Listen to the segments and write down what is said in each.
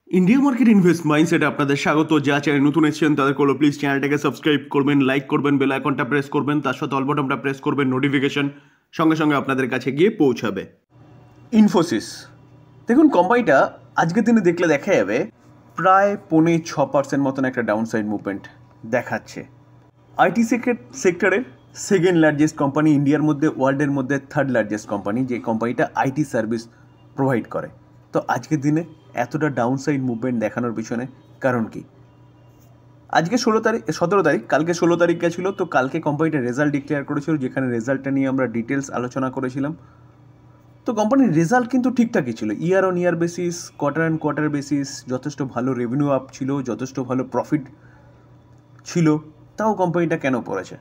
India market invest mindset আপনাদের স্বাগত। যা চ্যানেল নতুন এসেছেন তাদের কোলো প্লিজ চ্যানেলটাকে সাবস্ক্রাইব করবেন, লাইক করবেন, বেল আইকনটা প্রেস করবেন, তার সাথে অল বাটনটা প্রেস করবেন, নোটিফিকেশন সঙ্গে সঙ্গে আপনাদের কাছে গিয়ে পৌঁছাবে। ইনফোসিস দেখুন, কোম্পানিটা আজকের দিনে দেখলে দেখা যাবে প্রায় 6.5% মতন একটা ডাউনসাইড মুভমেন্ট দেখাচ্ছে। আইটি সেক্টরের সেকেন্ড লার্জেস্ট কোম্পানি, ইন্ডিয়ার মধ্যে ওয়ার্ল্ডের মধ্যে থার্ড লার্জেস্ট কোম্পানি, যে কোম্পানিটা আইটি সার্ভিস প্রোভাইড করে। তো আজকের দিনে এতটা ডাউনসাইড মুভমেন্ট দেখানোর পিছনে কারণ কি? আজকে 17 তারিখ, কালকে 16 তারিখ গেছিলো। তো কালকে কোম্পানিটা রেজাল্ট ডিক্লেয়ার করেছিল, যেখানে রেজাল্টটা নিয়ে আমরা ডিটেলস আলোচনা করেছিলাম। তো কোম্পানির রেজাল্ট কিন্তু ঠিকঠাকই ছিল, year on year basis, quarter and quarter basis যথেষ্ট ভালো রেভিনিউ আপ ছিল, যথেষ্ট ভালো প্রফিট ছিল। তাও কোম্পানিটা কেন পড়েছে,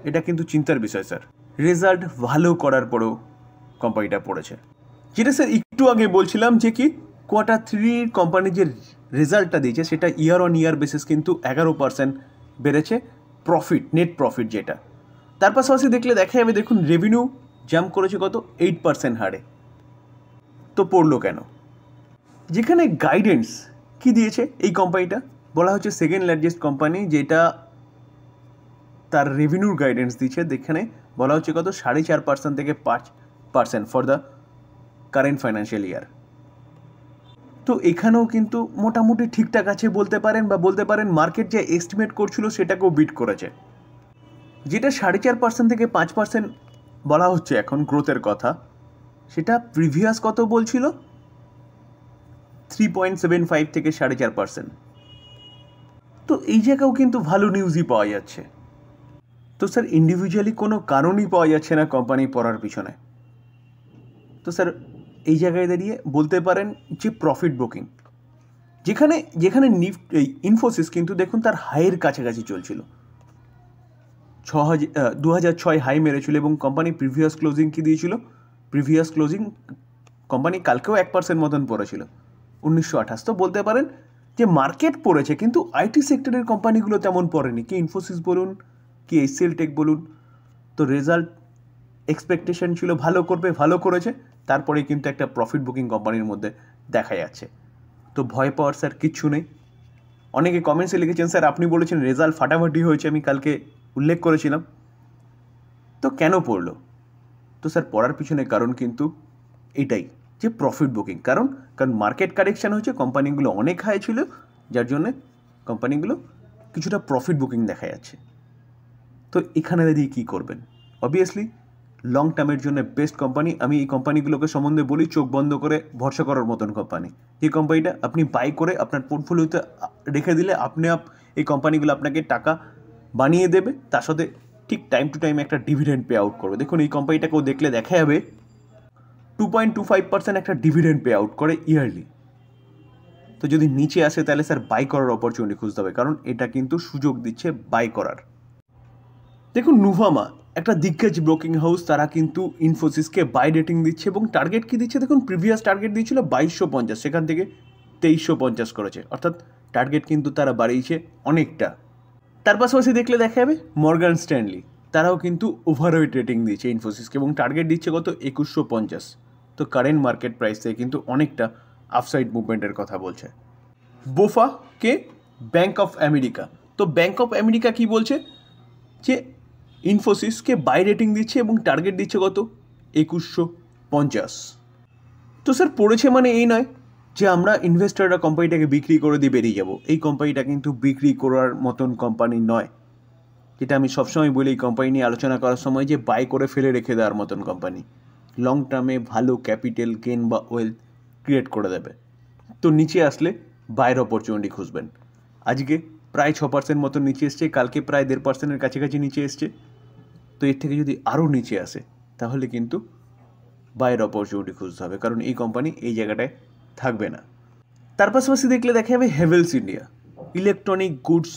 এটা কিন্তু চিন্তার বিষয় স্যার। রেজাল্ট ভালো করার পরেও কোম্পানিটা পড়েছে, যেটা স্যার একটু আগে বলছিলাম যে কি Q3 কোম্পানি যে রেজাল্টটা দিয়েছে সেটা ইয়ার অন ইয়ার বেসিস কিন্তু 11% বেড়েছে প্রফিট, নেট প্রফিট যেটা। তার পাশাপাশি দেখলে দেখা যাবে, দেখুন রেভিনিউ জাম্প করেছে কত, 8% হারে। তো পড়লো কেন? যেখানে গাইডেন্স কি দিয়েছে এই কোম্পানিটা, বলা হচ্ছে সেকেন্ড লার্জেস্ট কোম্পানি, যেটা তার রেভিনিউর গাইডেন্স দিচ্ছে, যেখানে বলা হচ্ছে কত 4.5% থেকে 5% for the current financial year. তো এখানেও কিন্তু মোটামুটি ঠিকঠাক আছে বলতে পারেন, বা বলতে পারেন মার্কেট যে এস্টিমেট করছিল সেটাকেও বিট করেছে। যেটা 4.5% থেকে 5% বলা হচ্ছে এখন গ্রোথের কথা, সেটা প্রিভিয়াস কত বলছিল, 3.75 থেকে 4.5%। তো এই জায়গাও কিন্তু ভালো নিউজই পাওয়া যাচ্ছে। তো স্যার ইন্ডিভিজুয়ালি কোনো কারণই পাওয়া যাচ্ছে না কোম্পানি পড়ার পিছনে। তো স্যার এই জায়গায় দাঁড়িয়ে বলতে পারেন যে প্রফিট বুকিং, যেখানে ইনফোসিস কিন্তু দেখুন তার হাইয়ের কাছাকাছি চলছিল, 2006 হাই মেরেছিল, এবং কোম্পানি প্রিভিয়াস ক্লোজিং কি দিয়েছিল, প্রিভিয়াস ক্লোজিং কোম্পানি কালকেও 1% মতন পড়েছিল, 1928। তো বলতে পারেন যে মার্কেট পড়েছে, কিন্তু আইটি সেক্টরের কোম্পানিগুলো তেমন পড়েনি, কি ইনফোসিস বলুন কি HCL টেক বলুন। তো রেজাল্ট এক্সপেকটেশন ছিল ভালো করবে, ভালো করেছে, তারপরে কিন্তু একটা প্রফিট বুকিং কোম্পানির মধ্যে দেখা যাচ্ছে। তো ভয় পাওয়ার স্যার কিচ্ছু নেই। অনেকে কমেন্টসে লিখেছেন, স্যার আপনি বলেছেন রেজাল্ট ফাটাফাটি হয়েছে, আমি কালকে উল্লেখ করেছিলাম, তো কেন পড়লো? তো স্যার পড়ার পিছনে কারণ কিন্তু এটাই, যে প্রফিট বুকিং। কারণ মার্কেট কারেকশান হয়েছে, কোম্পানিগুলো অনেক হাই ছিল, যার জন্যে কোম্পানিগুলো কিছুটা প্রফিট বুকিং দেখা যাচ্ছে। তো এখানে দাঁড়িয়ে কী করবেন? অবভিয়াসলি লং টার্মের জন্য বেস্ট কোম্পানি, আমি এই কোম্পানিগুলোকে সম্বন্ধে বলি চোখ বন্ধ করে ভরসা করার মতন কোম্পানি। এই কোম্পানিটা আপনি বাই করে আপনার পোর্টফোলিওতে রেখে দিলে আপনি এই কোম্পানিগুলো আপনাকে টাকা বানিয়ে দেবে, তার সাথে ঠিক টাইম টু টাইম একটা ডিভিডেন্ড পে আউট করবে। দেখুন এই কোম্পানিটাকেও দেখলে দেখা যাবে 2.25% একটা ডিভিডেন্ড পে আউট করে ইয়ারলি। তো যদি নিচে আসে তাহলে স্যার বাই করার অপরচুনিটি খুঁজতে হবে, কারণ এটা কিন্তু সুযোগ দিচ্ছে বাই করার। দেখুন নুভামা একটা দিগ্গজ ব্রোকিং হাউস, তারা কিন্তু ইনফোসিসকে বাই রেটিং দিচ্ছে, এবং টার্গেট কি দিচ্ছে দেখুন, প্রিভিয়াস টার্গেট দিয়েছিল 2250, সেখান থেকে 2350 করেছে, অর্থাৎ টার্গেট কিন্তু তারা বাড়িয়েছে অনেকটা। তার পাশাপাশি দেখলে দেখা যাবে মর্গান স্ট্যানলি, তারাও কিন্তু ওভারওয়েট রেটিং দিয়েছে ইনফোসিসকে, এবং টার্গেট দিচ্ছে কত 2150। তো কারেন্ট মার্কেট প্রাইস থেকে কিন্তু অনেকটা আপসাইড মুভমেন্টের কথা বলছে। বোফা কে ব্যাঙ্ক অফ আমেরিকা, তো ব্যাঙ্ক অফ আমেরিকা কি বলছে, যে ইনফোসিসকে বাই রেটিং দিচ্ছে এবং টার্গেট দিচ্ছে কত 2150। তো স্যার পড়েছে মানে এই নয় যে আমরা ইনভেস্টাররা কোম্পানিটাকে বিক্রি করে দিয়ে বেরিয়ে যাব। এই কোম্পানিটা কিন্তু বিক্রি করার মতন কোম্পানি নয়, যেটা আমি সবসময় বলি এই কোম্পানি নিয়ে আলোচনা করার সময়, যে বাই করে ফেলে রেখে দেওয়ার মতন কোম্পানি, লং টার্মে ভালো ক্যাপিটাল গেন বা ওয়েলথ ক্রিয়েট করে দেবে। তো নিচে আসলে বাইয়ের অপরচুনিটি খুঁজবেন। আজকে প্রায় 6% মতো নিচে এসছে, কালকে প্রায় 1.5%-এর কাছাকাছি নিচে এসছে। তো এর থেকে যদি আরও নিচে আসে তাহলে কিন্তু বাইয়ের অপরচুনিটি খুঁজতে হবে, কারণ এই কোম্পানি এই জায়গাটায় থাকবে না। তার পাশাপাশি দেখলে দেখা যাবে Havells India electronic goods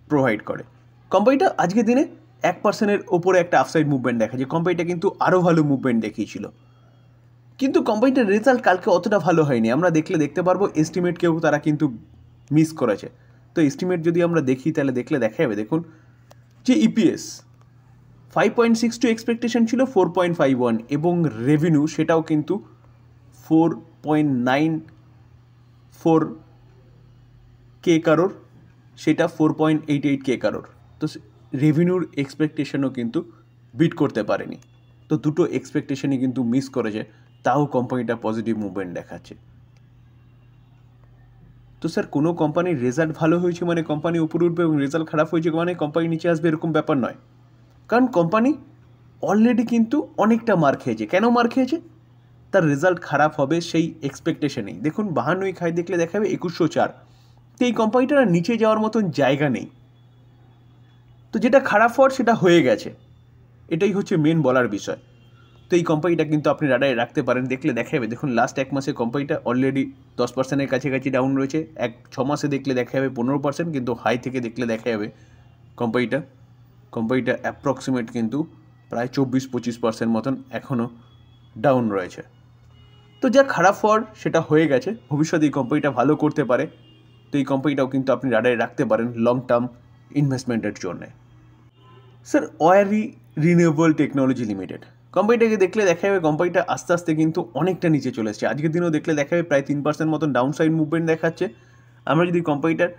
provide করে। কোম্পানিটা আজকের দিনে 1%-এর ওপরে একটা আপসাইড মুভমেন্ট দেখা যায়, কোম্পানিটা কিন্তু আরও ভালো মুভমেন্ট দেখিয়েছিল, কিন্তু কোম্পানিটার রেজাল্ট কালকে অতটা ভালো হয়নি। আমরা দেখতে পারবো এস্টিমেটকেও তারা কিন্তু মিস করেছে। তো এস্টিমেট যদি আমরা দেখি তাহলে দেখলে দেখা যাবে, দেখুন যে ইপিএস 5.62 এক্সপেকটেশন ছিল 4.51, এবং রেভিনিউ সেটাও কিন্তু 4.94 কে কারোর, সেটা 4.88 কে কারোর। তো রেভিনিউর এক্সপেকটেশনও কিন্তু বিট করতে পারেনি। তো দুটো এক্সপেকটেশনই কিন্তু মিস করেছে, তাও কোম্পানিটা পজিটিভ মুভমেন্ট দেখাচ্ছে। তো স্যার কোনো কোম্পানির রেজাল্ট ভালো হয়েছে মানে কোম্পানি উপরে উঠবে এবং রেজাল্ট খারাপ হয়েছে মানে কোম্পানি নিচে আসবে, এরকম ব্যাপার নয়। কারণ কোম্পানি অলরেডি কিন্তু অনেকটা মার খেয়েছে। কেন মার খেয়েছে? তার রেজাল্ট খারাপ হবে সেই এক্সপেকটেশনেই। দেখুন 52 খাই দেখলে দেখাবে 2104। তো এই কোম্পানিটার নিচে যাওয়ার মতন জায়গা নেই। তো যেটা খারাপ হওয়ার সেটা হয়ে গেছে, এটাই হচ্ছে মেন বলার বিষয়। তো এই কোম্পানিটা কিন্তু আপনি রাডারে রাখতে পারেন। দেখলে দেখা যাবে, দেখুন লাস্ট 1 মাসে কোম্পানিটা অলরেডি 10%-এর কাছাকাছি ডাউন রয়েছে। 6 মাসে দেখলে দেখা যাবে 15%, কিন্তু হাই থেকে দেখলে দেখা যাবে কোম্পানিটা অ্যাপ্রক্সিমেট কিন্তু প্রায় 24-25% মতন এখনও ডাউন রয়েছে। তো যা খারাপ হওয়ার সেটা হয়ে গেছে, ভবিষ্যতে এই কোম্পানিটা ভালো করতে পারে। তো এই কোম্পানিটাও কিন্তু আপনি রাডারে রাখতে পারেন লং টার্ম ইনভেস্টমেন্টের জন্যে। স্যার ওয়ারি রিনিউয়েবল টেকনোলজি লিমিটেড কোম্পানিটাকে দেখলে দেখা যাবে কোম্পানিটা আস্তে আস্তে কিন্তু অনেকটা নিচে চলে এসেছে। আজকের দিনেও দেখলে দেখা যাবে প্রায় 3% মতন ডাউন সাইড মুভমেন্ট দেখাচ্ছে। আমরা যদি কোম্পানিটার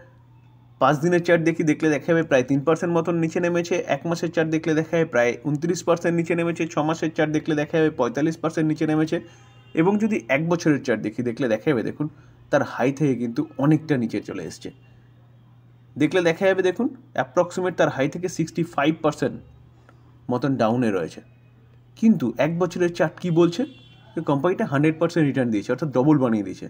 5 দিনের চার্ট দেখলে দেখা যাবে প্রায় 3% মতন নিচে নেমেছে। 1 মাসের চার্ট দেখলে দেখা যাবে প্রায় 29% নিচে নেমেছে। 6 মাসের চার্ট দেখলে দেখা যাবে 45% নিচে নেমেছে। এবং যদি 1 বছরের চার্ট দেখলে দেখা যাবে, দেখুন তার হাই থেকে কিন্তু অনেকটা নিচে চলে এসছে। দেখলে দেখা যাবে দেখুন অ্যাপ্রক্সিমেট তার হাই থেকে 65% মতন ডাউনে রয়েছে। কিন্তু 1 বছরের চার্ট কী বলছে? যে কোম্পানিটা 100% রিটার্ন দিয়েছে, অর্থাৎ ডবল বানিয়ে দিয়েছে।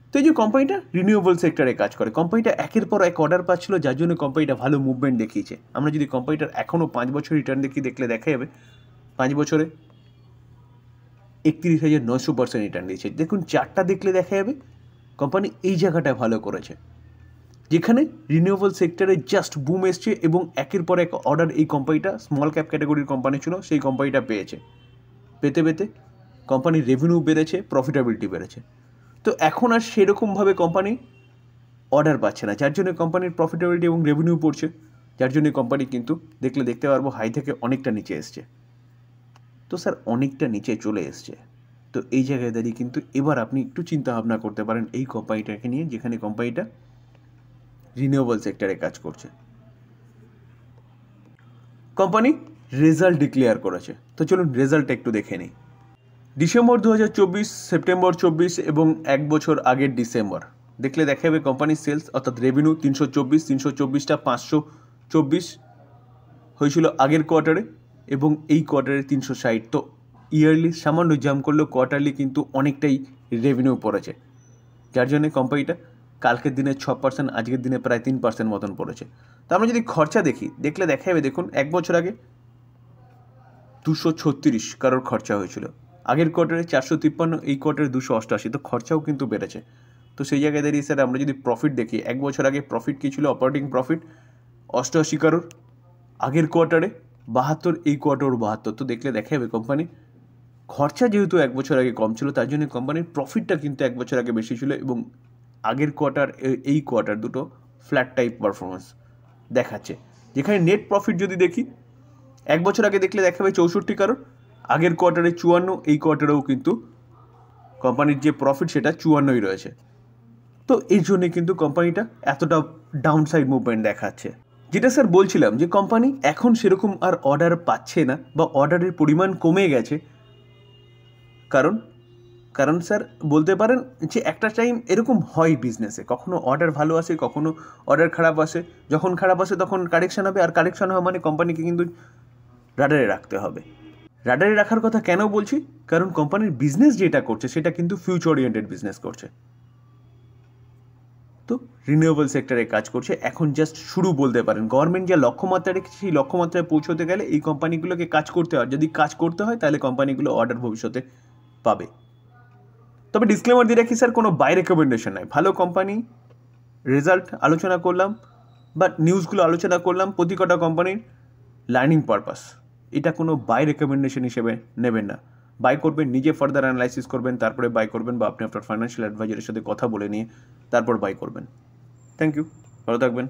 তো এই যে কোম্পানিটা রিনিউয়েবল সেক্টরে কাজ করে, কোম্পানিটা একের পর এক অর্ডার পাচ্ছিল, যার জন্য কোম্পানিটা ভালো মুভমেন্ট দেখিয়েছে। আমরা যদি কোম্পানিটার এখনও 5 বছর রিটার্ন দেখলে দেখা যাবে 5 বছরে 31,900% রিটার্ন দিয়েছে। দেখুন চার্টটা দেখলে দেখা যাবে কোম্পানি এই জায়গাটায় ভালো করেছে, যেখানে রিনিউয়েবল সেক্টরে জাস্ট বুম এসছে এবং একের পর এক অর্ডার এই কোম্পানিটা স্মল ক্যাপ ক্যাটাগরির কোম্পানি ছিল, সেই কোম্পানিটা পেয়েছে। পেতে কোম্পানির রেভিনিউ বেড়েছে, প্রফিটেবিলিটি বেড়েছে। তো এখন আর সেরকমভাবে কোম্পানি অর্ডার পাচ্ছে না, যার জন্য কোম্পানির প্রফিটেবিলিটি এবং রেভিনিউ পড়ছে, যার জন্য কোম্পানি কিন্তু দেখতে পারবো হাই থেকে অনেকটা নিচে এসছে। তো স্যার অনেকটা নিচে চলে এসছে। তো এই জায়গায় দাঁড়িয়ে কিন্তু এবার আপনি একটু চিন্তা ভাবনা করতে পারেন এই কোম্পানিটাকে নিয়ে, যেখানে কোম্পানিটা রিনিউয়েবল সেক্টরে কাজ করছে। কোম্পানি রেজাল্ট ডিক্লেয়ার করেছে, তো চলুন রেজাল্টটা একটু দেখে নিই। ডিসেম্বর 2024, সেপ্টেম্বর 24 এবং 1 বছর আগের ডিসেম্বর দেখলে দেখা যাবে কোম্পানির সেলস অর্থাৎ রেভিনিউ 324টা 524 হয়েছিল আগের কোয়ার্টারে, এবং এই কোয়ার্টারে 360। তো ইয়ারলি সামান্য জাম্প করলেও কোয়ার্টারলি কিন্তু অনেকটাই রেভিনিউ পড়েছে, যার জন্য কোম্পানিটা কালকের দিনে 6%, আজকের দিনে প্রায় 3% মতন পড়েছে। তো আমরা যদি খরচা দেখলে দেখা যাবে, দেখুন 1 বছর আগে 236 কারোর খরচা হয়েছিল, আগের কোয়ার্টারে 453, এই কোয়ার্টারে 288। তো খরচাও কিন্তু বেড়েছে। তো সেই জায়গায় দাঁড়িয়ে স্যার আমরা যদি প্রফিট দেখি, 1 বছর আগে প্রফিট কী ছিল? অপারেটিং প্রফিট 88 কারোর, আগের কোয়ার্টারে 72, এই কোয়ার্টার 72। তো দেখলে দেখা যাবে কোম্পানি খরচা যেহেতু 1 বছর আগে কম ছিল, তার জন্য কোম্পানির প্রফিটটা কিন্তু 1 বছর আগে বেশি ছিল, এবং আগের কোয়ার্টার এই কোয়ার্টার দুটো ফ্ল্যাট টাইপ পারফরমেন্স দেখাচ্ছে। যেখানে নেট প্রফিট যদি দেখি, 1 বছর আগে দেখলে দেখাবে 64 কারোর, আগের কোয়ার্টারে 54, এই কোয়ার্টারেও কিন্তু কোম্পানির যে প্রফিট সেটা 54ই রয়েছে। তো এই জন্যে কিন্তু কোম্পানিটা এতটা ডাউন সাইড মুভমেন্ট দেখাচ্ছে। যেটা স্যার বলছিলাম যে কোম্পানি এখন সেরকম আর অর্ডার পাচ্ছে না, বা অর্ডারের পরিমাণ কমে গেছে। কারণ স্যার বলতে পারেন যে একটা টাইম এরকম হয় বিজনেসে, কখনো অর্ডার ভালো আসে, কখনো অর্ডার খারাপ আসে। যখন খারাপ আসে তখন কারেকশান হবে, আর কারেকশান হওয়া মানে কোম্পানিকে কিন্তু রাডারে রাখতে হবে। রাডারে রাখার কথা কেন বলছি? কারণ কোম্পানির বিজনেস যেটা করছে সেটা কিন্তু ফিউচার ওরিয়েন্টেড বিজনেস করছে। তো রিনিউয়েবল সেক্টরে কাজ করছে, এখন জাস্ট শুরু বলতে পারেন। গভর্নমেন্ট যা লক্ষ্যমাত্রা রেখেছে সেই লক্ষ্যমাত্রায় পৌঁছতে গেলে এই কোম্পানিগুলোকে কাজ করতে হয়। যদি কাজ করতে হয় তাহলে কোম্পানিগুলো অর্ডার ভবিষ্যতে পাবে। তবে ডিসক্লেমার দিয়ে রাখি স্যার, কোনো বাই রেকমেন্ডেশন নয়। ভালো কোম্পানি রেজাল্ট আলোচনা করলাম বা নিউজগুলো আলোচনা করলাম, প্রতি কটা কোম্পানির লার্নিং পারপাস। এটা কোনো বাই রেকমেন্ডেশন হিসেবে নেবেন না। বাই করবেন, নিজে ফার্দার অ্যানালাইসিস করবেন, তারপরে বাই করবেন, বা আপনি আপনার ফাইন্যান্সিয়াল অ্যাডভাইজারের সাথে কথা বলে নিয়ে তারপর বাই করবেন। থ্যাংক ইউ, ভালো থাকবেন।